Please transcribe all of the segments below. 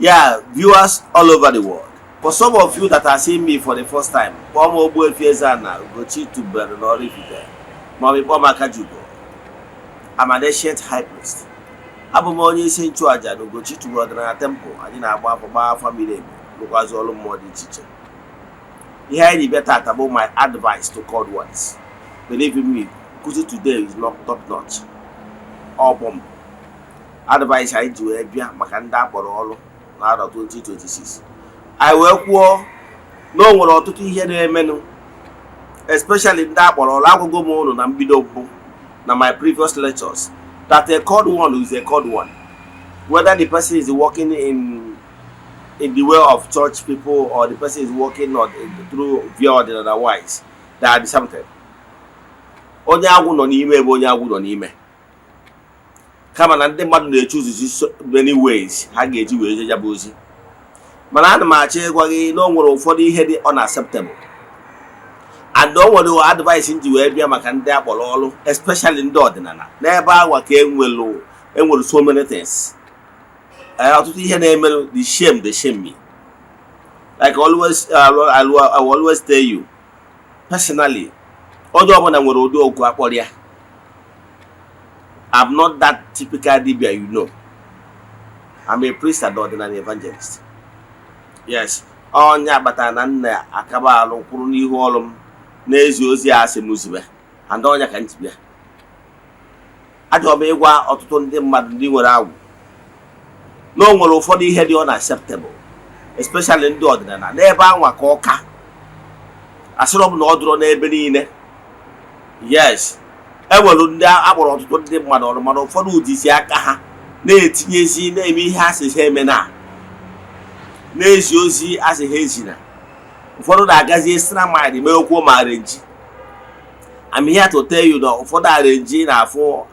Yeah, viewers all over the world. For some of you that are seeing me for the first time, Ogbuefi Ezeana, ugochitubelu na Oraifite, I'm an ancient high priest. Abụ m onye isi nchụaja na ugochitubelu ọdịnala temple anyị na-agba afọ gbaa family ebe lụkwazị ọrụ mmụọ dị iche iche. Ihe anyị bịa tata bụ my advice to called ones. Believe in me, Kuzi today is not top notch. Ọ bụ advice anyị ji wee bịa maka ndị akpọrọ ọrụ n'arọ 2026. I wee kwuo na o nwere ọtụtụ ihe na-emenụ, especially ndị akpọrọ ọrụ. Agwụgo m ụnụ na mbido bụ na my previous lectures that a called one is a called one, whether the person is working in the way of church people or the person is working through via ordinary wise, they are the same thing. Onye agwụ nọ n'ime ebe onye agwụ nọ n'ime, kama na ndị mmadụ na-echoose so many ways ha ga-eji wee jeje bụ ozi. Mana ana m achọ ịgwa gị na o nwere ụfọdụ ihe dị unacceptable, and o nwere advice nji wee bịa maka ndị akpọrọ ọrụ, especially ndị ọdịnala. N'ebe agwa ka enwere so many things. Ọtụtụ ihe na-emerụ the shame me. Like always, I will always tell you personally, onye ọbụla nwere ụdị okwu akpọrọ ya. I'm not that typical dibia, you know. I'm a priest and ordinary evangelist. Yes. Onye agbata na nna akaba alụ kwuru n'ihu ọrụ m na-ezi ozi a sị m zibe, and onye ka ntị bịa. Ajọ m ịgwa ọtụtụ ndị mmadụ ndị nwere agwụ na o nwere ụfọdụ ihe dị unacceptable, especially ndị ọdịnala. N'ebe anwa ka ọka asịrọ m na ọ dụrụ n'ebe niile. Yes. Enwere ndị akpọrọ ọtụtụ ndị mmadụ ọrụ, mana ụfọdụ ụdịzi aka ha na-etinyezi na-eme ihe asị ha eme na-ezi ozi asị ha ezina. Ụfọdụ na-agazi extra mile mee okwu ma arenji. I'm here to tell you na ụfọdụ arenji na-afụ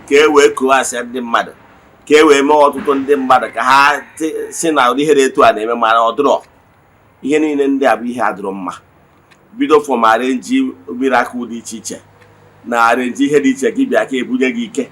ka e wee koo asị ndị mmadụ, ka e wee mee ọtụtụ ndị mmadụ ka ha si na ụdị ihe etu a na-eme, mana ọ dụrọ. Ihe niile ndị a bụ ihe adụrụ mma. Bido from arenji miracle dị iche iche na arenji ihe dị iche gị bịa ka ebunye gị ike.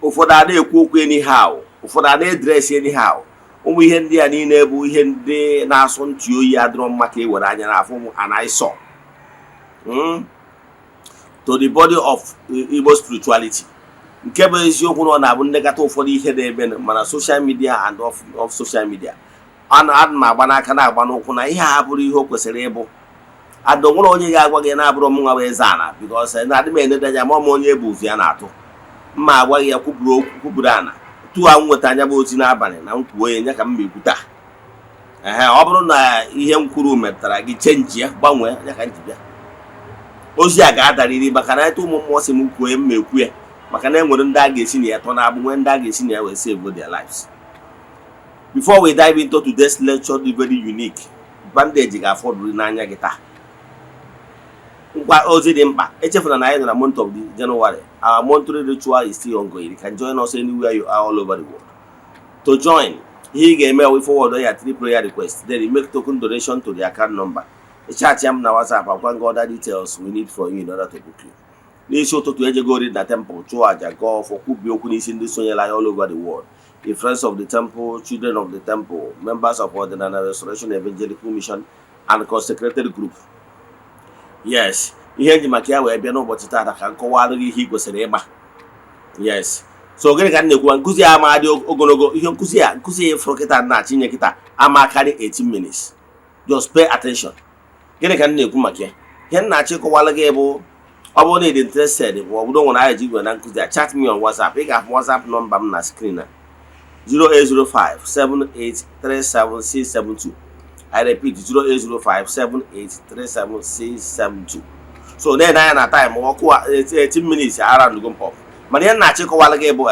Ụfọdụ a na-ekwu okwu anyhow, ụfọdụ a na-edresi anyhow. Ụmụ ihe ndị a niile bụ ihe ndị na-asụ ntị oyi adịrọ mma ka e were anya n'afọ anaịsọ to the body of Igbo spirituality. Nke bụ eziokwu na ọ na-abụ ndekata ụfọdụ ihe na-eme mana social media and of social media. Ana m agba n'aka na-agba n'ụkwụ na ihe a bụrụ ihe o kwesịrị ịbụ. Adọ nwere onye ga-agwa gị na-abụrụ m nwa bụ Eze-Ana, because na adị m enedanya ma onye bụ ozi a na-atụ. Mma agwa gị ya kwuburu ana tuo a nweta anya bụ ozi n'abalị na nkwuo ya ka m mekwuta. Ọ bụrụ na ihe m kwuru metara gị chenji ya gbanwee ya ka ntị bịa. Ozi a ga-adarịrị maka na ụmụ mmụọ si m kwuo m mekwu ya, maka na enwere ndị a ga-esi na ya tọ na-abụ nwee ndị a ga-esi na ya wee save their lives. Before we dive into today's lecture, the very unique bandage ga-afọdụrụ n'anya gị taa. Ngwa ozi dị mkpa, echefuna na anyị nọ na month of January. Our monthly ritual is still ongoing. You can join us anywhere you are all over the world. To join, here ga-eme we forward your 3 prayer requests. Then you make token donation to the account number. Chat yam na WhatsApp and go other details we need from you in order to book you. N'isi ụtụtụ eje go read na temple, chụọ aja go for kwubi okwu n'isi ndị sonyela all over the world. The friends of the temple, children of the temple, members of Ordinary Restoration Evangelical Mission and consecrated group. Yes, ihe nji maka ya wee bịa n'ụbọchị taata ka nkọwara gị ihe ị kwesịrị ịma. Yes. So gịnị ka m na-ekwu? Nkụzi a ama dị ogologo. Ihe nkụzi a fụrụ kịta na-achị nye kịta ama karị 18 minutes. Just pay attention. Gịnị ka m na-ekwu maka ya? Ihe m na-achị kọwara gị bụ ọ bụrụ na ị dị interested ma ọ bụrụ nwere anyị ji gwe na nkụzi a, chat me on WhatsApp. Ị ga-afụ WhatsApp nọmba m na screen a 0805-7837672. I repeat, 0805-7837672. So then I na time ọkụ 18 minutes around go pop. Mana ihe na-achịkọwala gị bụ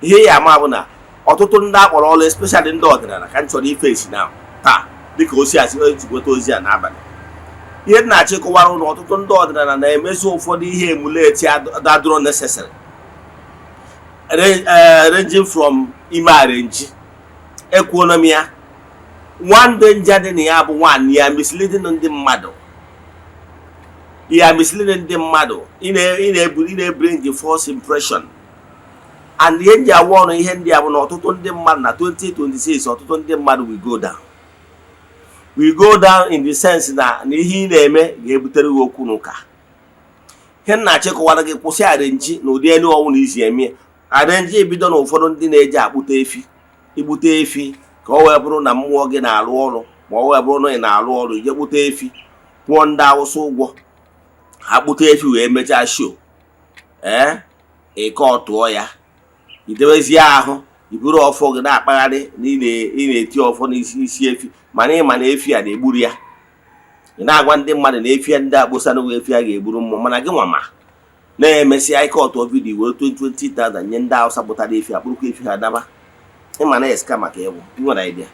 ihe ya ama bụ na ọtụtụ ndị akpọrọ ọrụ, especially ndị ọdịnala, ka m chọrọ ife esi na taa dịka osi asị ejigweta ozi a n'abalị. Ihe na-achịkọwara ụlọ ọtụtụ ndị ọdịnala na-emezu ụfọdụ ihe emuleti adịrọ necessary, ranging from ime arenji. Ekwuola m ya, one danger dị na ya bụ nwaanyị ya misleading ndị mmadụ. You are misleading the mmadụ. Ị na-bring the false impression and ihe ndị awụ ọrụ ihe ndị abụ na ọtụtụ ndị mmadụ na 2026 ọtụtụ ndị mmadụ we go down in the sense na ihe ị na-eme ga-ebutere gị okwu n'ụka. Ihe na-achịkọwara gị kwụsị arenji na ụdị elu ọnwụ na izi eme arenji ebido na ụfọdụ ndị na-eji akpụta efi igbute efi ka ọ wee bụrụ na mmụọ gị na-arụ ọrụ ma ọ wee bụrụ na ị na-arụ ọrụ ije kpụta efi kwụọ ndị Awụsa ụgwọ ha kpụta efi wee mechaa show ike ọtụọ ya idebezie ahụ iburu ọfọ gị na-akpagharị na ị na-eti ọfọ n'isi efi mana ịma na efi a na-egburu ya. Ị na-agwa ndị mmadụ na efi ndị akpụsa na efi a ga-egburu mmụọ mana gị nwa ma na-emesịa ike ọtụọ vidiyo were 20,000 nye ndị Awụsa pụtara efi akpụrụkwa efi ha daba. Ịma na eska maka egwu nwere idea.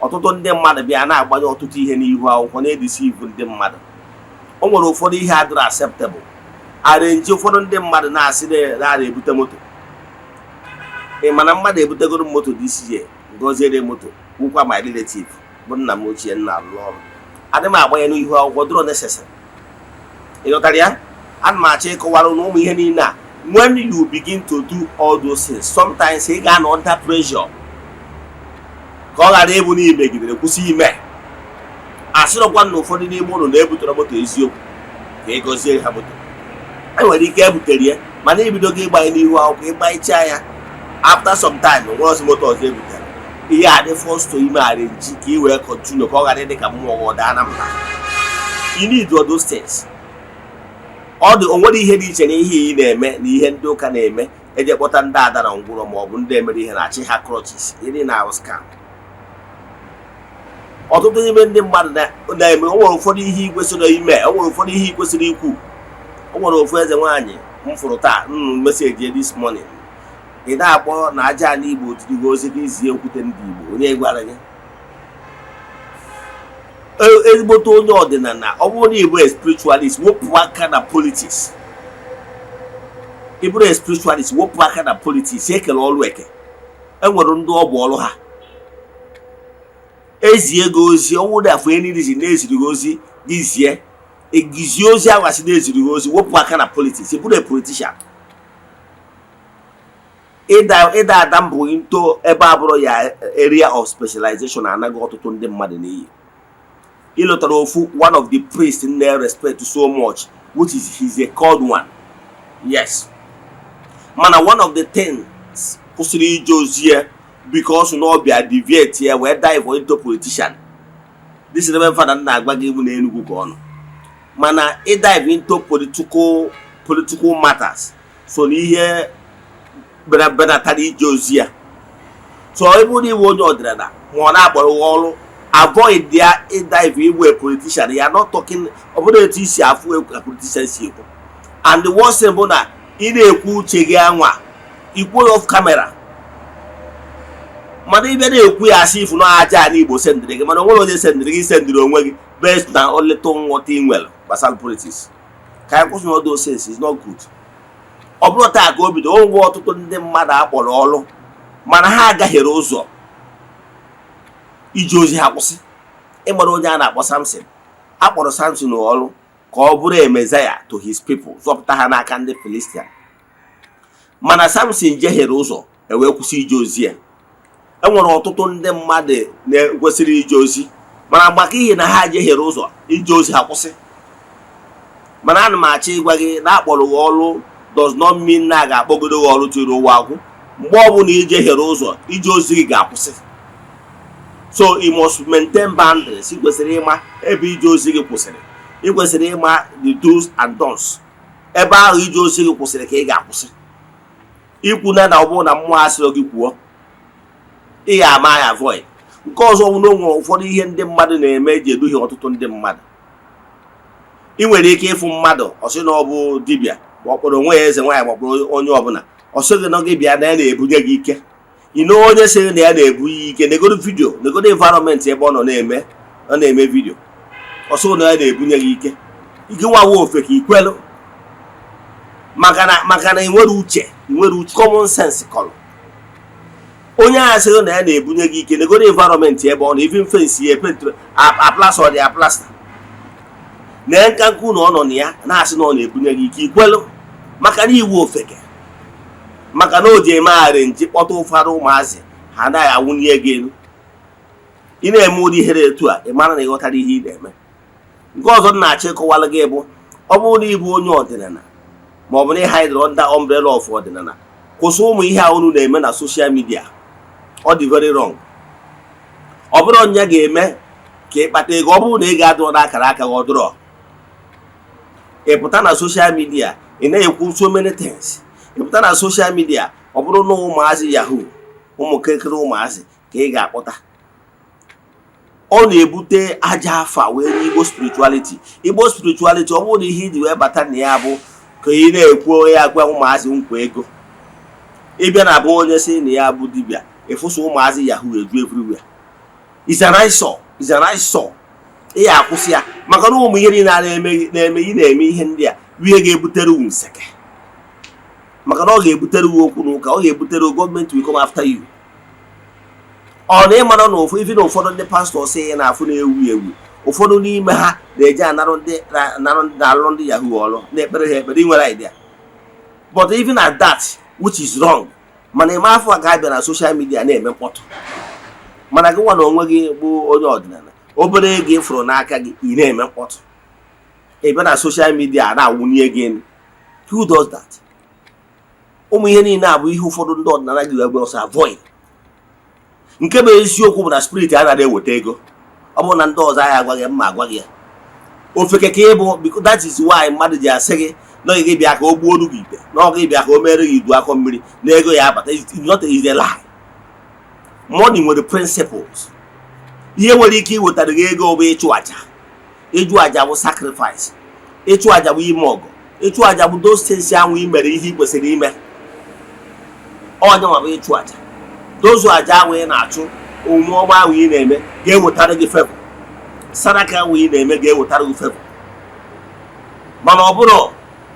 Ọtụtụ ndị mmadụ bịa na-agbanye ọtụtụ ihe n'ihu akwụkwọ na-edisi ivu ndị mmadụ. O nwere ụfọdụ ihe adịrọ acceptable arenji ụfọdụ ndị mmadụ na-asị na-ebute moto. Ị mana mmadụ ebutegoro moto dị isi ihe goziere moto kwụkwa my relative bụ nna m ochie nna alụ ọrụ adị m agbanye n'ihu akwụkwọ dụrọ necessary. Ị ghọtara ya? Ana m achọ ịkọwara na ụmụ ihe niile a when you begin to do all those things sometimes ị ga-anọ under pressure ka ọ ghara ịbụ na imegidere kwụsị ime. Asịrọkwa na ụfọdụ n'ime ụlọ na-ebutere moto eziokwu ka ị gọzie ha moto. Enwere ike ebutere ya mana ibido gị ịgbanye n'ihu akwụkwọ ịgbanyechaa ya after some time nwere ọzọ moto ọzọ ebutere ihe adị fọstọ ime arenji ka ị wee continue ka ọ ghara ịdị ka mmụọ daa na mba. You need all those things. Onwere ihe dị iche na ihe ị na-eme na ihe ndị ụka na-eme eje kpọta ndị ada na ngwụrọ ma ọ bụ ndị emere ihe na-achị ha crutches ịdị na scam. Ọtụtụ n'ime ndị mmadụ na-eme o nwere ụfọdụ ihe ikwesịrị ime o nwere ụfọdụ ihe ikwesịrị ikwu. O nwere ofu eze nwaanyị m fụrụ taa meseji this morning ị na-akpọ na aja ala Igbo tirigo ozi gị zie okwute ndị Igbo onye gwara gị ezigbote onye ọdịnala ọ bụrụ na Igbo spiritualist wepụ aka na politics. Ịbụrụ spiritualist wepụ aka na politics ekele ọrụ eke. Enwere ndị ọ bụ ọrụ ha ezie gị ozi ọnwụ dị afọ enirizi na-eziri gị ozi gị zie egizie ozi agwasị na-eziri gị ozi wepụ aka na politics. Ịbụrụ a politician ịda ada mbụ into ebe abụrụ ya area of specialization anaghị ọtụtụ ndị mmadụ n'iyi. Ịlụtara ofu one of the priests in their respect so much which is he's a called one. Yes, mana one of the things kwụsịrị ije ozi ya because na ọ bịa deviate ya wee dive into politician. This is the father na-agba gị ibu na Enugu ka ọnụ mana dive into political matters so na ihe benatara ije ozi ya. So ebe ụdị iwe onye ọdịnala ma ọ na-agbara ọrụ avoid their dive iwu a politician. You are not talking about the isi afụ a politician si ekwu. And the worst thing bụ na ị na-ekwu uche gị anwa ikwu off camera mana ibe na-ekwu ya asị ifu na aja ala Igbo sendịrị gị mana onwere onye sendịrị gị sendịrị onwe gị based na oleto nghọta inwere gbasara politics. Ka anyị kwụsị all those things is not good. Ọ bụrụ taa ka o bido o nwe ọtụtụ ndị mmadụ akpọrọ ọrụ mana ha agaghere ụzọ ije ozi ha kwụsị. Ịmara onye a na-akpọ Samson akpọrọ Samson ọrụ ka ọ bụrụ a Messiah to his people zọpụta ha n'aka ndị Filistia mana Samson jeghere ụzọ ewee kwụsị ije ozi ya. Enwere ọtụtụ ndị mmadụ na-ekwesịrị ije ozi mana maka ihe na ha jeghere ụzọ ije ozi ha kwụsị. Mana ana m achọ ịgwa gị na akpọrọ gị ọrụ does not mean na a ga-akpọgodo gị ọrụ tụrụ ụwa agwụ. Mgbe ọbụla ijeghere ụzọ ije ozi gị ga-akwụsị. So you must maintain boundaries. Ị kwesịrị ịma ebe ije ozi gị kwụsịrị. Ị kwesịrị ịma the do's and don'ts. Ebe ahụ ije ozi gị kwụsịrị ka ị ga-akwụsị. Ikwu na ọ bụrụ na mmụọ asịrị gị kwuo ị ga-ama ya avoid. Nke ọzọ bụ na o nwere ụfọdụ ihe ndị mmadụ na-eme eji eduhie ọtụtụ ndị mmadụ. Ị nwere ike ịfụ mmadụ ọsị na ọ bụ dibịa ma ọ kpọrọ onwe ya eze nwaanyị ma ọ kpọrọ onye ọbụla ọsị gị na gị bịa na ya na-ebunye gị ike. Ị na onye sịrị na ya na-ebu ya ike negodo vidio negodo environment ebe ọ nọ na-eme vidio ọsọ na ya na-ebunye gị ike ike nwawa ofe ka ikwelu maka na nwere uche common sense kọrọ. Onye a sịrị na ya na-ebunye gị ike negodo environment ebe ọ nọ even fence ya epentre aplasta ọ dị aplasta na nkanku na ọ nọ na ya na-asị na ọ na-ebunye gị ike ikwelu maka na iwu ofeke. maka na o ji eme arenji kpọta ụfọdụ ụmụazị ha anaghị awụnye gị elu. Ị na-eme ụdị ihere etu a, ị mara na ịghọtara ihe ị na-eme. Nke ọzọ na-achọ ịkọwala gị bụ ọ bụrụ na ịbụ onye ọdịnala ma ọ bụ na ị haidoro under umbrella of ọdịnala, kwụsị ụmụ ihe a unu na-eme na social media. Ọ dị very wrong. Ọ bụrụ onye ga-eme ka ị kpata ego, ọ bụrụ na ị ga-adụrụ n'akara aka gị ọdụrọ. Ị pụta na social media ị na-ekwu so many things. Ị pụta na social media ọ bụrụ na ụmụazị yahoo, ụmụ kekere ụmụazị ka ị ga-akpọta. Ọ na-ebute aja afa wee n'Igbo spirituality. Igbo spirituality ọ bụrụ na ihe iji wee bata na ya bụ ka ị na-ekwu ya agwa ụmụazị nkwa ego. Ịbịa na abụ onye si na ya bụ dibịa, ịfụsụ ụmụazị yahoo eju everywhere. Is an eyesore. Is an eyesore. Ị ya akwụsị ya maka na ụmụ ihe niile na-eme ị na-eme ihe ndị a ihe ga-ebutere wu nseke. Maka na ọ ga-ebutere wu okwu n'ụka, ọ ga-ebutere gọọmenti will come after you. Ọ na ịmara na ụfọdụ ndị pastọ si ya na-afụ na-ewu ewu, ụfọdụ n'ime ha na-eje na-alụ ndị yahoo ọrụ na-ekpere ha ekpere. Inwere idea, but even at that which is wrong, mana ime afọ a ga-abịa na social media na-eme mkpọtụ. Mana gị nwa na onwe gị bụ onye ọdịnala, obere ego ịfụrụ n'aka gị ị na-eme mkpọtụ, ebe na social media na-awụnye gị. Who does that? Ụmụ ihe niile abụ ihe ụfọdụ ndị ọdịnala gị wee ọsọ avoid. Nke bụ eziokwu bụ na spirit anaghị eweta ego. Ọ bụrụ na ndị ọzọ anyị agwa gị, mma agwa gị ya ofeke ka ịbụ, because that is why mmadụ ji asị gị na ọ ga-ebịa ka o gbuo gị ite, na ọ ga-ebịa ka o mere gị idu akọ mmiri na ego ya abata. It's not a lie. Money nwere principles. Ihe nwere ike iwetara gị ego bụ ịchụ aja. Ịjụ aja bụ sacrifice. Ịchụ aja bụ ime ọgụ. Ịchụ aja bụ those things ahụ i mere ihe ị kwesịrị ime. Onye nwa bụ ịchụ aja. Those aja ahụ ị na-achụ, omume ọma ahụ ị na-eme ga-ewetara gị favor. Sadaka ahụ ị na-eme ga-ewetara gị favor. Mana ọ bụrụ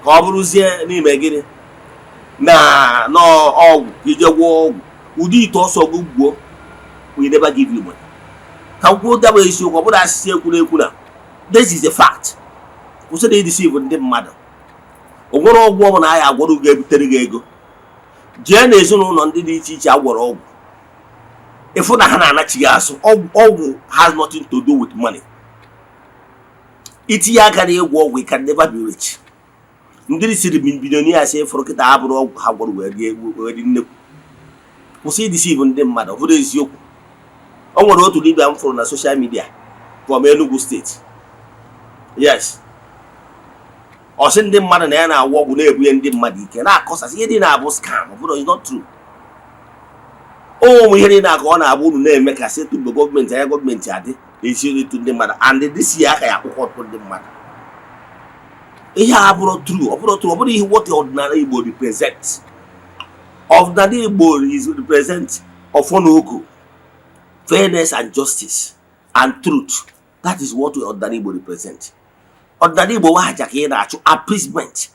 ka ọ bụrụzie n'ime gịnị na ọgwụ ije gwọọ ọgwụ, ụdị ite ọsọ gị gbuo, we never give you money. Ka kwuo daba isiokwu, ọ bụrụ asịsị ekwu na this is a fact. Kwụsị na ideceive ndị mmadụ. O nwere ọgwụ ọ bụla anyị agwọrọ ga-ebutere gị ego. Jee na ezinụlọ ndị dị iche iche agwọrọ ọgwụ, ịfụ na ha na-anachi gị azụ. Ọgwụ has nothing to do with money. Itinye aka na ịgwọ ọgwụ, you can never be rich. Ndị siri billionaires ịfụrụ kịta abụrụ ọgwụ ha gwọrọ wee dị nnekwu. Kwụsị ideceive ndị mmadụ, ọ bụrụ eziokwu. O nwere otu dibịa m fụrụ na social media from Enugu steeti. Yes. Ọ sị ndị mmadụ na ya na-agwọ ọgwụ na-ebunye ndị mmadụ ike, na-akọsasị ihe dị na-abụ scam. Ọ bụrụ it's not true. Ụmụ ihe niile ka ọ na-abụ unu na-eme ka setụ mgbe gọọmenti anya gọọmenti adị na-esi etu ndị mmadụ, and this ya aka ya akwụkwọ ọtụtụ ndị mmadụ. Ihe a bụrụ true. Ọ bụrụ true. Ọ bụrụ ihe what ọdịnala Igbo represent. Ọdịnala Igbo is represent ọfọnụoko, fairness and justice and truth. That is what ọdịnala Igbo represent. Ọdịnala Igbo wa aja ka ị na-achụ appeasement.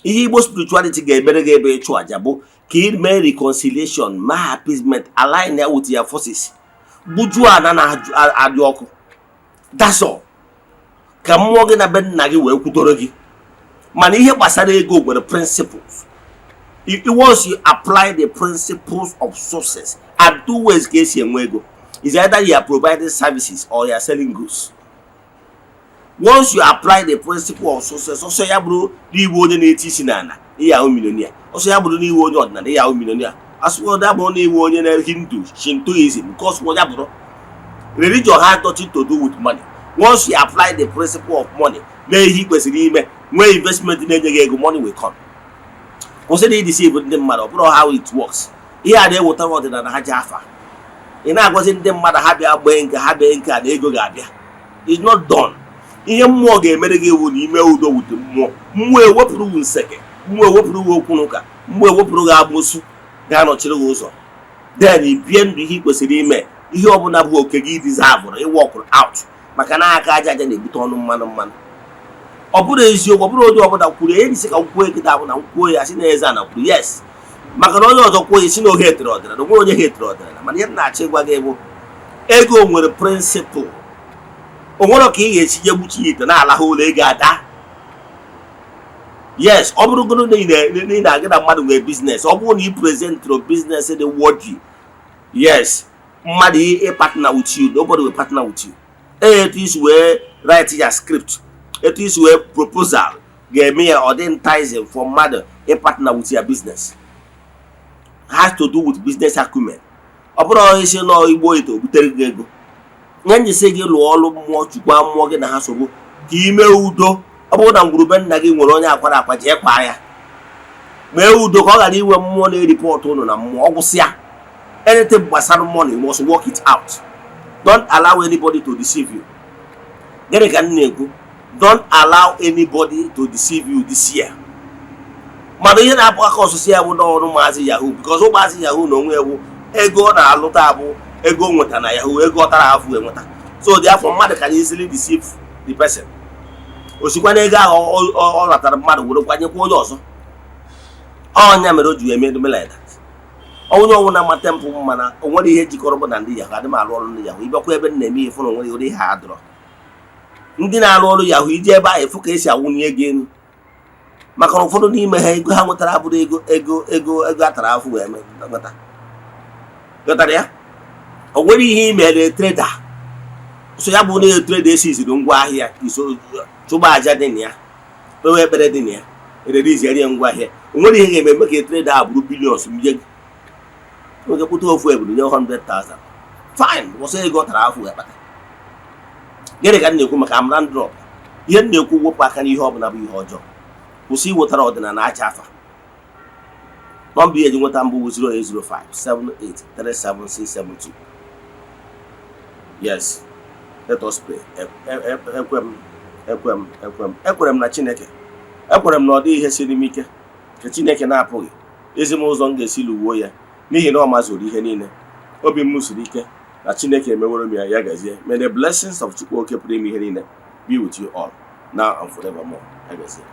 Ihe Igbo spirituality ga-emere gị ebe ịchụ aja bụ ka ị mee reconciliation, ma appeasement, align ya with your forces. Bujuo ana na-adị ọkụ. That's all. Ka mmụọ gị na be nna gị wee kwudoro gị. Mana ihe gbasara ego nwere principles. Once you apply the principles of success, and two ways ka esi enwe ego is either you are providing services or you are selling goods. Once you apply the principle of success, also ya bụrụ n'iwu onye na-eti isi n'ala, ihe ahụ millionaire. Also ya bụrụ n'iwu onye ọdịnala, ihe ahụ millionaire. Asụkwọ ya bụrụ n'iwu onye na Hindu, Shintoism, because what ya bụrụ religion has nothing to do with money. Once you apply the principle of money, mee ihe kwesịrị ime, nwee investment na-enye gị ego, money will come. Kwụsị na ideceive ndị mmadụ, ọ bụrụ how it works. Ihe a na-ewetara ọdịnala ha ji afa. Ị na-agwazi ndị mmadụ ha bịa gbee nke ha bịa nke a na ego ga-abịa. It's not done. Ihe mmụọ ga-emere gị ewu n'ime udo wute mmụọ. Mmụọ ewepụrụ gị nseke, mmụọ ewepụrụ gị okwu n'ụka, mmụọ ewepụrụ gị amụsụ ga-anọchiri gị ụzọ. Then ibie ndụ ihe kwesịrị ime, ihe ọbụla bụ oke gị deserve ịwọkụrụ out, maka na aka aja aja na-ebute ọnụ mmanụ. Ọ bụrụ eziokwu, ọ bụrụ onye ọbụla kwuru ya isi ka nkwuo ekita bụ na nkwuo ya si na Eze-Ana kwuru yes. Maka na onye ọzọ kwuo ya si na ohe etere ọdịnala, onwe onye ha etere ọdịnala. Mana ihe na-achọ ịgwa gị bụ ego nwere principle. O nwere ka ị ga-esi je gbuchi ite na-ala ha ụlọ ego ada. Yes, ọ bụrụ gụrụ na ị na-aga na mmadụ nwere business, ọ bụrụ na ị present your business dị worthy, yes, mmadụ ị partner with you, nobody will partner with you. Etu isi wee write your script, etu isi wee proposal ga-eme ya ọ dị enticing for mmadụ ị partner with your business. Has to do with business acumen. Ọ bụrụ isi nọ igbo ito butere gị ego. Nye njisi gị lụọ ọrụ mmụọ, chukwa mmụọ gị na ha sogbu ka ime udo. Ọ bụrụ na ngwurube nna gị nwere onye akwara akwa, jee kpaa ya, mee udo ka ọ ghara iwe mmụọ na-eripọtụ ụnụ na mmụọ. Ọ gwụsịa, anything gbasara money, you must work it out. Don't allow anybody to deceive you. Gịnị ka m na-ekwu? Don't allow anybody to deceive you this year. Mmadụ ihe na-abụ aka ọsụsụ ya bụ n'ọrụ maazị Yahoo, because ụmụazị Yahoo na onwe ewu ego ọ na-alụta abụ ego nweta na Yahoo, ego ọ tara afụ enweta. So therefore mmadụ can easily deceive the person. Osikwa na ego ahụ ọ latara mmadụ were kwanyekwa onye ọzọ. Ọnya mere o ji eme like that. Onye ọnwụ na mata mpụ mana o nwere ihe jikọrọ bụ na ndị Yahoo, adị m alụ ọrụ ndị Yahoo. Ịbịakwa ebe m na-eme ihe fụ na onwere ụdị ha adọrọ. Ndị na-alụ ọrụ Yahoo iji ebe ahụ efu ka esi awụnye ego elu, maka na ụfọdụ n'ime ha ego ha nwetara abụrụ ego atara afụ wee nweta. Ghọtara ya? O nwere ihe imere trader, so ya bụ na trader esiziri ngwa ahịa iso chụba aja dị na ya, kpewe ekpere dị na ya, ereriziere ngwa ahịa. O nwere ihe ga-eme ka trader a bụrụ billions nye gị. Oge pụta ofu eburu nye 100,000. Fine, wọsọ ego tara afụ wee kpata. Gịnị ka m na-ekwu maka amran drop? Ihe m na-ekwu wepụ aka n'ihe ọbụla bụ ihe ọjọọ. Kwụsị iwetara ọdịnala acha afa. Nọmba ihe eji nweta mbụ 08057837672. Yes, let us pray. Ekwere m na Chineke. Ekwere m na ọ dị ihe siri m ike ka Chineke na-apụghị ezi m ụzọ m ga-esi lụwuo ya, n'ihi na ọ mazuru ihe niile. Obi m siri ike na Chineke emeworo m ya gazie. May the blessings of Chukwu oke pụrụ ime ihe niile be with you all now and forevermore. Ya gazie.